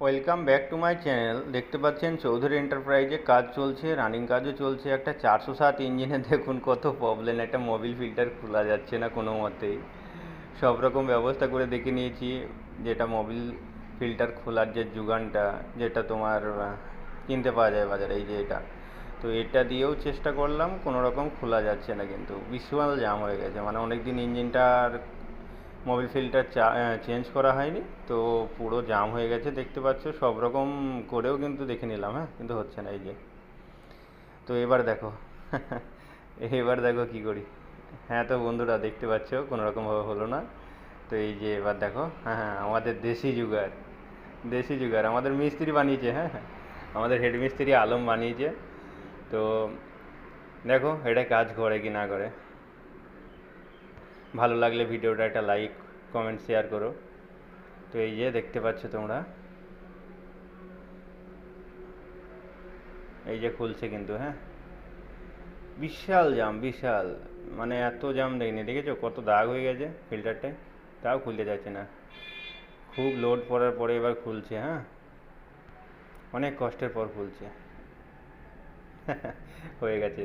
Welcome back to my channel. দেখতে পাচ্ছেন চৌধুরী এন্টারপ্রাইজে কাজ চলছে, রানিং কাজও চলছে। একটা 407 ইঞ্জিনে দেখুন কত প্রবলেম, একটা মোবিল ফিল্টার খোলা যাচ্ছে না কোনো মতেই। সব রকম ব্যবস্থা করে দেখে নিয়েছি, যেটা মোবিল ফিল্টার খোলার যে যোগানটা, যেটা তোমার কিনতে পাওয়া যায় বাজারে, এই যে এটা। তো এটা দিয়েও চেষ্টা করলাম, কোনো রকম খোলা যাচ্ছে না, কিন্তু বিশাল জাম হয়ে গেছে। মানে অনেক দিন ইঞ্জিনটার মোবিল ফিল্টার চেঞ্জ করা হয়নি, তো পুরো জাম হয়ে গেছে দেখতে পাচ্ছ। সব রকম করেও কিন্তু দেখে নিলাম, হ্যাঁ, কিন্তু হচ্ছে না, এই যে। তো এবার দেখো এবার দেখো কি করি। হ্যাঁ, তো বন্ধুরা দেখতে পাচ্ছ কোনো রকমভাবে হলো না। তো এই যে এবার দেখো, হ্যাঁ হ্যাঁ, আমাদের দেশি জুগার, দেশি জুগার আমাদের মিস্ত্রি বানিয়েছে, হ্যাঁ হ্যাঁ, আমাদের হেড মিস্ত্রি আলম বানিয়েছে। তো দেখো এটা কাজ করে কি না করে। ভালো লাগলে ভিডিওটা একটা লাইক, কমেন্ট, শেয়ার করো। তো এই যে দেখতে পাচ্ছ তোমরা, এই যে খুলছে কিন্তু, হ্যাঁ। বিশাল জাম, বিশাল। মানে এত জাম দেখিনি, দেখেছো কত দাগ হয়ে গেছে ফিল্টারটায়, তাও খুলতে যাচ্ছে না। খুব লোড পড়ার পরে এবার খুলছে, হ্যাঁ, অনেক কষ্টের পর খুলছে। হয়ে গেছে।